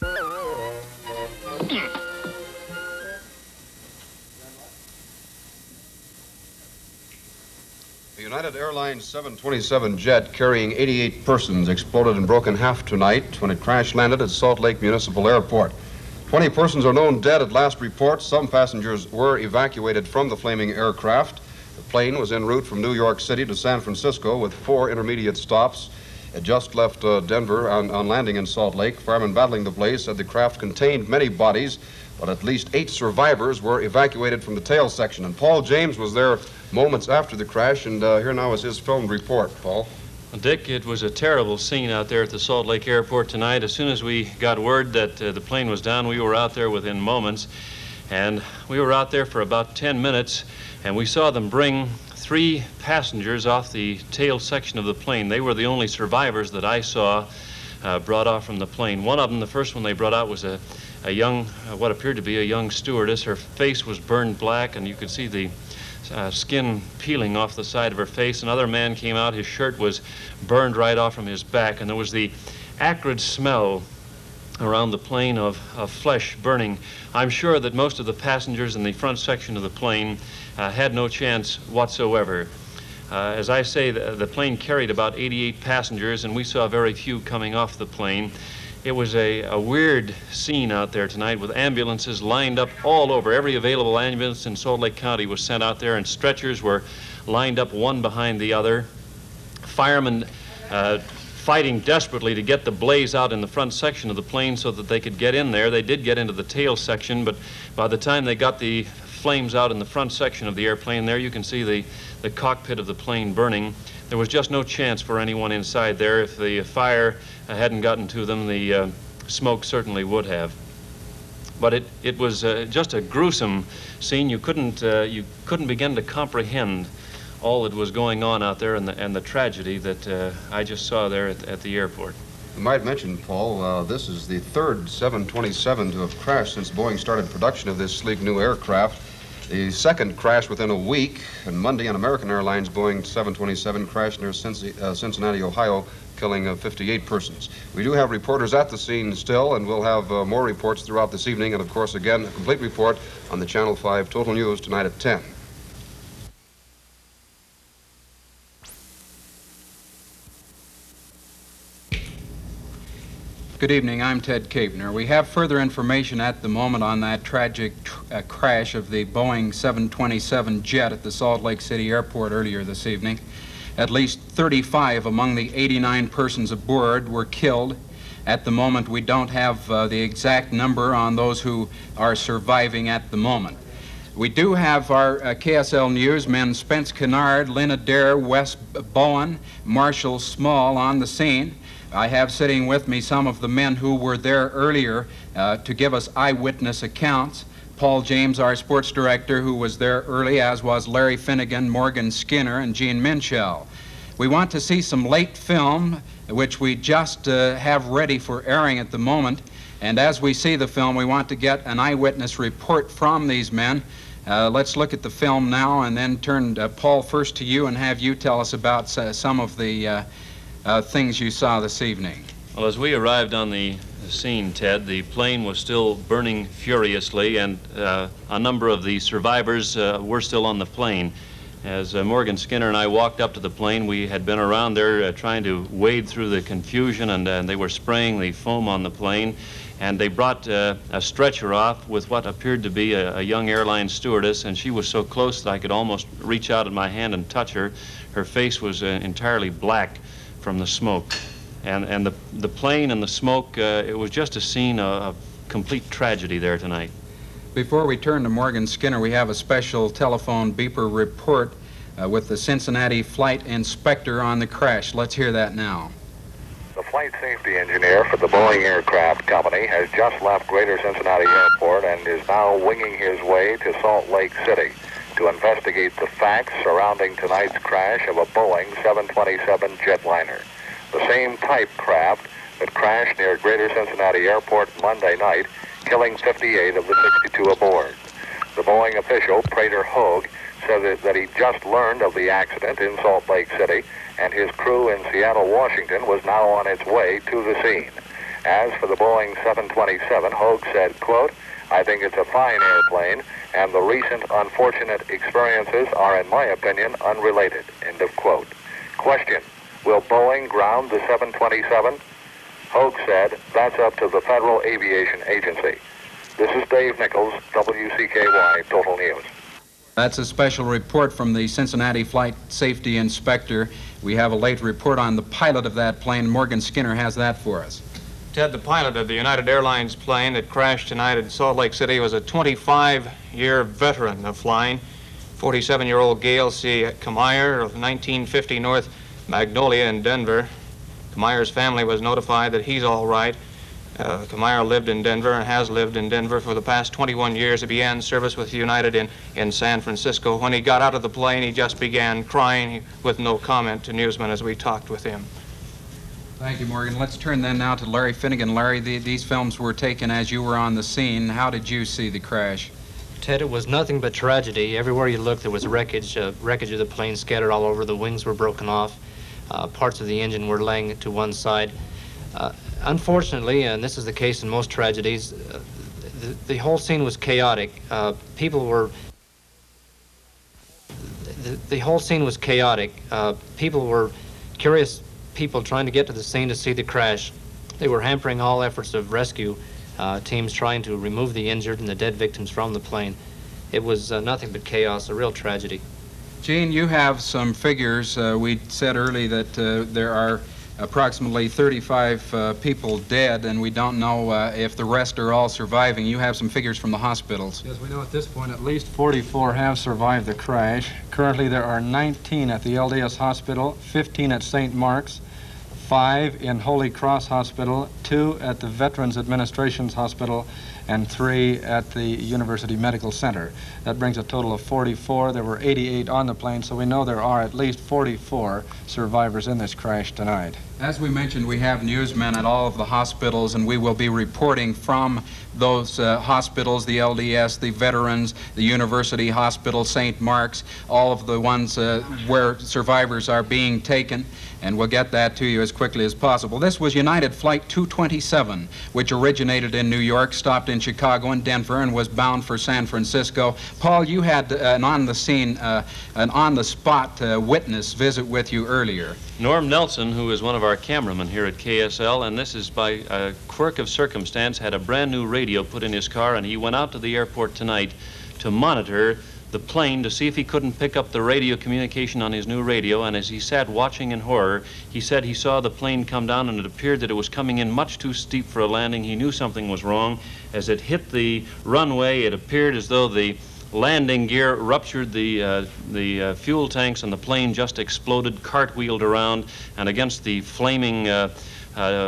The United Airlines 727 jet carrying 88 persons exploded and broke in half tonight when it crash landed at Salt Lake Municipal Airport. 20 persons are known dead at last report. Some passengers were evacuated from the flaming aircraft. The plane was en route from New York City to San Francisco with 4 intermediate stops. It just left Denver on landing in Salt Lake. Firemen battling the blaze said the craft contained many bodies, but at least 8 survivors were evacuated from the tail section. And Paul James was there moments after the crash, and here now is his filmed report. Paul? Well, Dick, it was a terrible scene out there at the Salt Lake Airport tonight. As soon as we got word that the plane was down, we were out there within moments. And we were out there for about 10 minutes, and we saw them bring 3 passengers off the tail section of the plane. They were the only survivors that I saw brought off from the plane. One of them, the first one they brought out, was a young, what appeared to be a young stewardess. Her face was burned black, and you could see the skin peeling off the side of her face. Another man came out, his shirt was burned right off from his back, and there was the acrid smell around the plane of flesh burning. I'm sure that most of the passengers in the front section of the plane had no chance whatsoever. As I say, the plane carried about 88 passengers, and we saw very few coming off the plane. It was a weird scene out there tonight with ambulances lined up all over. Every available ambulance in Salt Lake County was sent out there, and stretchers were lined up one behind the other. Firemen fighting desperately to get the blaze out in the front section of the plane so that they could get in there. They did get into the tail section, but by the time they got the flames out in the front section of the airplane there, you can see the cockpit of the plane burning. There was just no chance for anyone inside there. If the fire hadn't gotten to them, the smoke certainly would have. But it was just a gruesome scene. You couldn't begin to comprehend all that was going on out there and the tragedy that I just saw there at the airport. You might mention, Paul, this is the 3rd 727 to have crashed since Boeing started production of this sleek new aircraft. The 2nd crash within a week, and Monday an American Airlines Boeing 727 crashed near Cincinnati, Ohio, killing 58 persons. We do have reporters at the scene still, and we'll have more reports throughout this evening, and of course, again, a complete report on the Channel 5 Total News tonight at 10. Good evening, I'm Ted Capener. We have further information at the moment on that tragic crash of the Boeing 727 jet at the Salt Lake City Airport earlier this evening. At least 35 among the 89 persons aboard were killed. At the moment, we don't have the exact number on those who are surviving at the moment. We do have our KSL newsmen Spence Kennard, Lynn Adair, Wes Bowen, Marshall Small on the scene. I have sitting with me some of the men who were there earlier to give us eyewitness accounts. Paul James, our sports director, who was there early, as was Larry Finnegan, Morgan Skinner, and Gene Minchell. We want to see some late film, which we just have ready for airing at the moment. And as we see the film, we want to get an eyewitness report from these men. Let's look at the film now and then turn, Paul, first to you and have you tell us about some of the things you saw this evening. Well, as we arrived on the scene, Ted, the plane was still burning furiously, and a number of the survivors were still on the plane. As Morgan Skinner and I walked up to the plane, we had been around there trying to wade through the confusion, and they were spraying the foam on the plane, and they brought a stretcher off with what appeared to be a young airline stewardess, and she was so close that I could almost reach out in my hand and touch her. Her face was entirely black from the smoke. And the plane and the smoke, it was just a scene of complete tragedy there tonight. Before we turn to Morgan Skinner, we have a special telephone beeper report with the Cincinnati flight inspector on the crash. Let's hear that now. The flight safety engineer for the Boeing Aircraft Company has just left Greater Cincinnati Airport and is now winging his way to Salt Lake City to investigate the facts surrounding tonight's crash of a Boeing 727 jetliner, the same type craft that crashed near Greater Cincinnati Airport Monday night, killing 58 of the 62 aboard. The Boeing official, Prater Hogue, said that he just learned of the accident in Salt Lake City, and his crew in Seattle, Washington was now on its way to the scene. As for the Boeing 727, Hogue said, quote, I think it's a fine airplane, and the recent unfortunate experiences are, in my opinion, unrelated, end of quote. Question, will Boeing ground the 727? Hogue said, that's up to the Federal Aviation Agency. This is Dave Nichols, WCKY Total News. That's a special report from the Cincinnati Flight Safety Inspector. We have a late report on the pilot of that plane. Morgan Skinner has that for us. Ted, the pilot of the United Airlines plane that crashed tonight in Salt Lake City was a 25-year veteran of flying. 47-year-old Gail C. Kmeyer of 1950 North Magnolia in Denver. Kmeyer's family was notified that he's all right. Kmeyer lived in Denver and has lived in Denver for the past 21 years. He began service with United in San Francisco. When he got out of the plane, he just began crying with no comment to newsmen as we talked with him. Thank you, Morgan. Let's turn then now to Larry Finnegan. Larry, these films were taken as you were on the scene. How did you see the crash? Ted, it was nothing but tragedy. Everywhere you looked, there was wreckage of the plane scattered all over. The wings were broken off. Parts of the engine were laying to one side. Unfortunately, and this is the case in most tragedies, the whole scene was chaotic. The whole scene was chaotic. People were curious people trying to get to the scene to see the crash. They were hampering all efforts of rescue teams trying to remove the injured and the dead victims from the plane. It was nothing but chaos, a real tragedy. Gene, you have some figures. We said early that there are approximately 35 people dead, and we don't know if the rest are all surviving. You have some figures from the hospitals. Yes, we know at this point at least 44 have survived the crash. Currently there are 19 at the LDS Hospital, 15 at St. Mark's, 5 in Holy Cross Hospital, 2 at the Veterans Administration's Hospital, and 3 at the University Medical Center. That brings a total of 44. There were 88 on the plane, so we know there are at least 44 survivors in this crash tonight. As we mentioned, we have newsmen at all of the hospitals, and we will be reporting from those hospitals, the LDS, the Veterans, the University Hospital, St. Mark's, all of the ones where survivors are being taken, and we'll get that to you as quickly as possible. This was United Flight 227, which originated in New York, stopped in Chicago and Denver, and was bound for San Francisco. Paul, you had an on-the-scene, an on-the-spot witness visit with you earlier. Norm Nelson, who is one of our cameramen here at KSL, and this is by a quirk of circumstance, had a brand new radio put in his car, and he went out to the airport tonight to monitor the plane to see if he couldn't pick up the radio communication on his new radio. And as he sat watching in horror, he said he saw the plane come down, and it appeared that it was coming in much too steep for a landing. He knew something was wrong. As it hit the runway, it appeared as though the landing gear ruptured the fuel tanks, and the plane just exploded, cartwheeled around, and against the flaming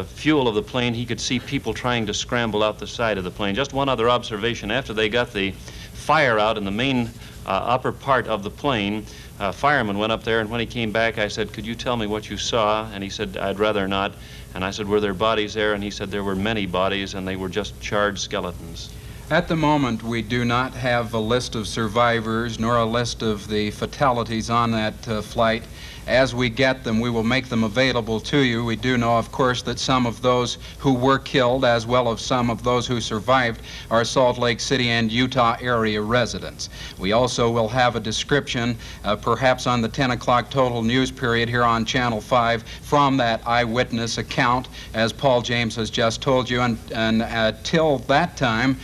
fuel of the plane, he could see people trying to scramble out the side of the plane. Just one other observation: after they got the fire out in the main upper part of the plane, a fireman went up there, and when he came back, I said, "Could you tell me what you saw?" And he said, "I'd rather not." And I said, "Were there bodies there?" And he said, "There were many bodies, and they were just charred skeletons." At the moment, we do not have a list of survivors nor a list of the fatalities on that flight. As we get them, we will make them available to you. We do know, of course, that some of those who were killed, as well as some of those who survived, are Salt Lake City and Utah area residents. We also will have a description, perhaps on the 10 o'clock total news period here on Channel 5, from that eyewitness account, as Paul James has just told you. And till that time,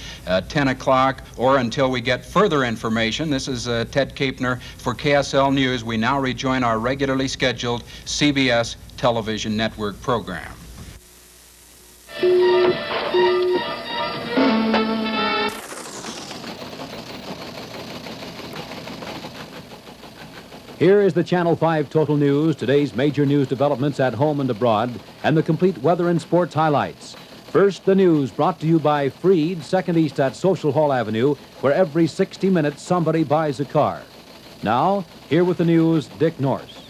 10 o'clock, or until we get further information, this is Ted Kapner for KSL News. We now rejoin our regularly scheduled CBS television network program. Here is the Channel 5 Total News, today's major news developments at home and abroad, and the complete weather and sports highlights. First, the news brought to you by Freed, 2nd East at Social Hall Avenue, where every 60 minutes somebody buys a car. Now, here with the news, Dick Norris.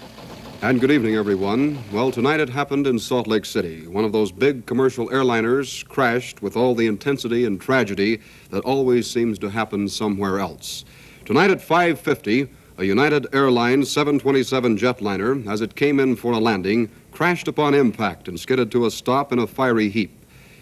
And good evening, everyone. Well, tonight it happened in Salt Lake City. One of those big commercial airliners crashed with all the intensity and tragedy that always seems to happen somewhere else. Tonight at 5:50, a United Airlines 727 jetliner, as it came in for a landing, crashed upon impact and skidded to a stop in a fiery heap.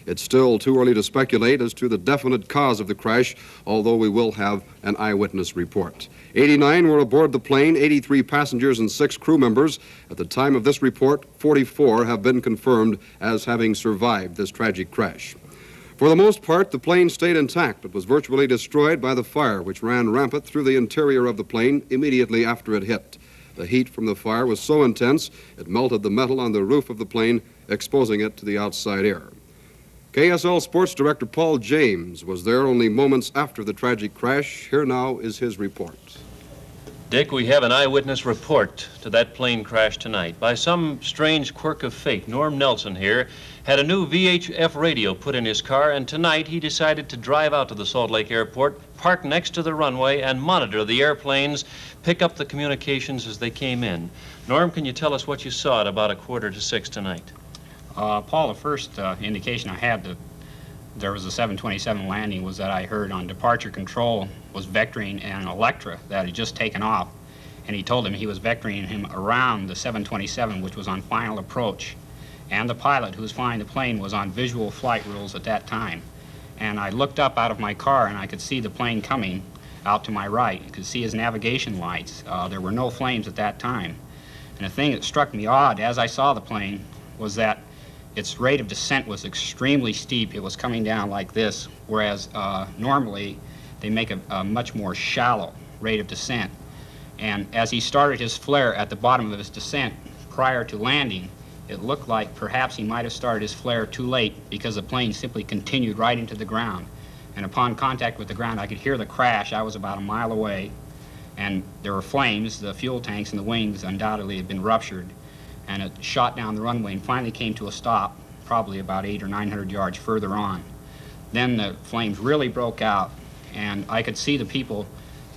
It's still too early to speculate as to the definite cause of the crash, although we will have an eyewitness report. 89 were aboard the plane, 83 passengers and 6 crew members. At the time of this report, 44 have been confirmed as having survived this tragic crash. For the most part, the plane stayed intact, but was virtually destroyed by the fire, which ran rampant through the interior of the plane immediately after it hit. The heat from the fire was so intense, it melted the metal on the roof of the plane, exposing it to the outside air. KSL Sports Director Paul James was there only moments after the tragic crash. Here now is his report. Dick, we have an eyewitness report to that plane crash tonight. By some strange quirk of fate, Norm Nelson here had a new VHF radio put in his car, and tonight he decided to drive out to the Salt Lake Airport, park next to the runway, and monitor the airplanes, pick up the communications as they came in. Norm, can you tell us what you saw at about 5:45 tonight? Paul, the first indication I had that there was a 727 landing was that I heard on departure control was vectoring an Electra that had just taken off, and he told him he was vectoring him around the 727, which was on final approach, and the pilot who was flying the plane was on visual flight rules at that time. And I looked up out of my car and I could see the plane coming out to my right. You could see his navigation lights. There were no flames at that time. And the thing that struck me odd as I saw the plane was that its rate of descent was extremely steep. It was coming down like this, whereas normally they make a much more shallow rate of descent. And as he started his flare at the bottom of his descent prior to landing, it looked like perhaps he might have started his flare too late because the plane simply continued right into the ground. And upon contact with the ground, I could hear the crash. I was about a mile away, and there were flames. The fuel tanks and the wings undoubtedly had been ruptured, and it shot down the runway and finally came to a stop, probably about 800 or 900 yards further on. Then the flames really broke out, and I could see the people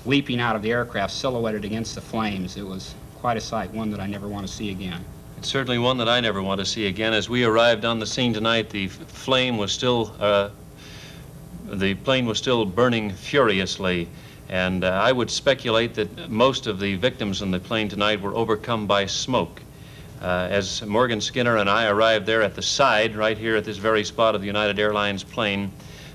leaping out of the aircraft silhouetted against the flames. It was quite a sight, one that I never want to see again. It's certainly one that I never want to see again. As we arrived on the scene tonight, the plane was still burning furiously, and I would speculate that most of the victims in the plane tonight were overcome by smoke. As Morgan Skinner and I arrived there at the side, right here at this very spot of the United Airlines plane,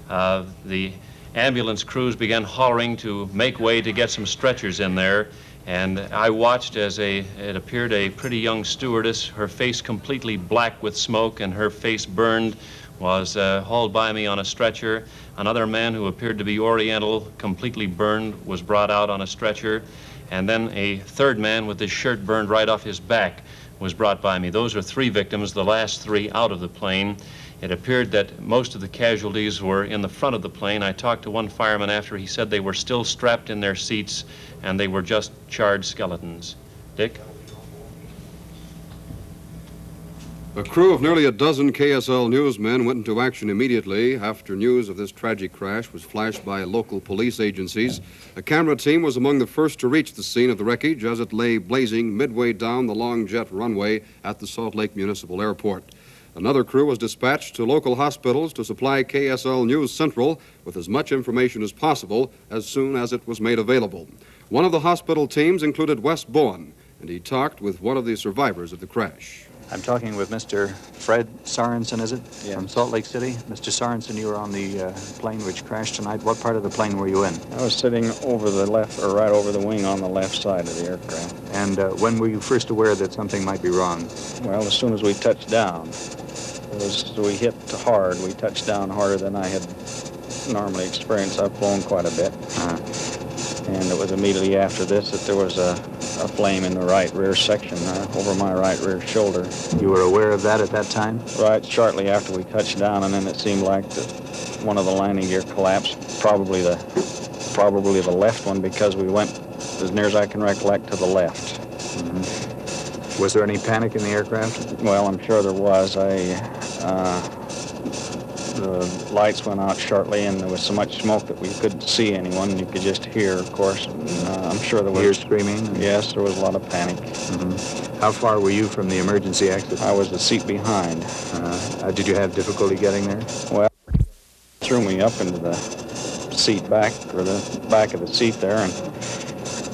the ambulance crews began hollering to make way to get some stretchers in there. And I watched as it appeared a pretty young stewardess, her face completely black with smoke and her face burned, was hauled by me on a stretcher. Another man who appeared to be Oriental, completely burned, was brought out on a stretcher. And then a third man with his shirt burned right off his back was brought by me. Those are 3 victims, the last 3 out of the plane. It appeared that most of the casualties were in the front of the plane. I talked to one fireman after. He said they were still strapped in their seats and they were just charred skeletons. Dick? A crew of nearly a dozen KSL newsmen went into action immediately after news of this tragic crash was flashed by local police agencies. A camera team was among the first to reach the scene of the wreckage as it lay blazing midway down the long jet runway at the Salt Lake Municipal Airport. Another crew was dispatched to local hospitals to supply KSL News Central with as much information as possible as soon as it was made available. One of the hospital teams included Wes Bowen, and he talked with one of the survivors of the crash. I'm talking with Mr. Fred Sorensen, is it? Yes. From Salt Lake City. Mr. Sorensen, you were on the plane which crashed tonight. What part of the plane were you in? I was sitting over the left, or right over the wing on the left side of the aircraft. And when were you first aware that something might be wrong? Well, as soon as we touched down. We hit hard. We touched down harder than I had normally experienced. I've flown quite a bit. And it was immediately after this that there was a flame in the right rear section over my right rear shoulder. You were aware of that at that time? Right, shortly after we touched down, and then it seemed like one of the landing gear collapsed, probably the left one, because we went, as near as I can recollect, to the left. Mm-hmm. Was there any panic in the aircraft? Well, I'm sure there was. The lights went out shortly, and there was so much smoke that we couldn't see anyone. You could just hear, of course. And, I'm sure there was... Hear screaming? Yes, there was a lot of panic. Mm-hmm. How far were you from the emergency exit? I was the seat behind. Did you have difficulty getting there? Well, it threw me up into the seat back, or the back of the seat there, and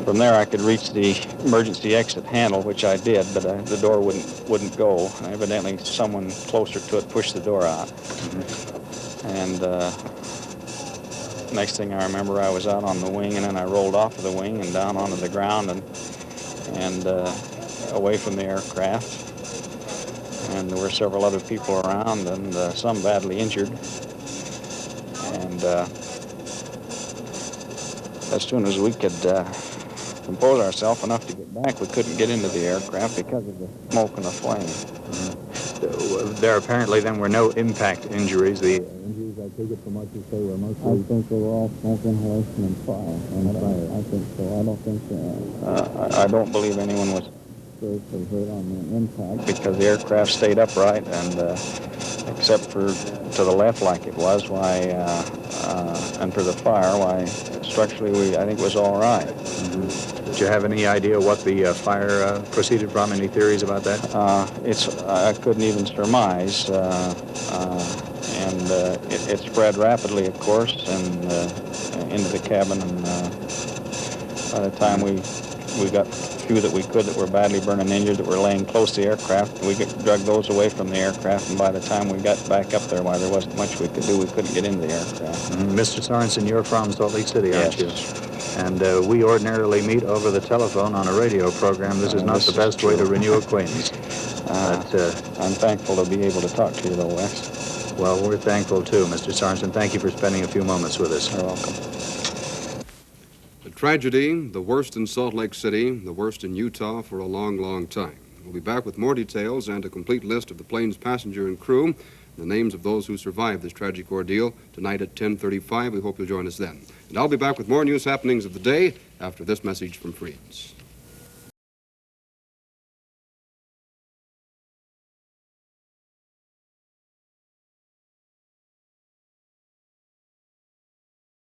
from there I could reach the emergency exit handle, which I did, but the door wouldn't go. Evidently someone closer to it pushed the door out. Mm-hmm. And next thing I remember, I was out on the wing, and then I rolled off of the wing and down onto the ground and away from the aircraft. And there were several other people around, and some badly injured. And as soon as we could compose ourselves enough to get back, we couldn't get into the aircraft because of the smoke and the flame. There apparently then were no impact injuries. The injuries, I take it from what you say, were mostly... I think they were all smoke inhalation and fire. I think so. I don't think I don't believe anyone was seriously hurt on the impact. because the aircraft stayed upright, and except for to the left like it was, and for the fire, structurally I think it was all right. Did you have any idea what the fire proceeded from? Any theories about that? I couldn't even surmise, and it spread rapidly, of course, and into the cabin. And by the time we got a few that we could that were badly burned and injured that were laying close to the aircraft, we drug those away from the aircraft. And by the time we got back up there, there wasn't much we could do. We couldn't get into the aircraft. Mr. Sorensen, you're from Salt Lake City, aren't you? And we ordinarily meet over the telephone on a radio program. This is not the best way to renew acquaintance. I'm thankful to be able to talk to you, though, Wes. Well, we're thankful, too, Mr. Sorensen. Thank you for spending a few moments with us. You're welcome. A tragedy, the worst in Salt Lake City, the worst in Utah for a long, long time. We'll be back with more details and a complete list of the plane's passenger and crew, the names of those who survived this tragic ordeal tonight at 10:35. We hope you'll join us then. And I'll be back with more news happenings of the day after this message from Freeds.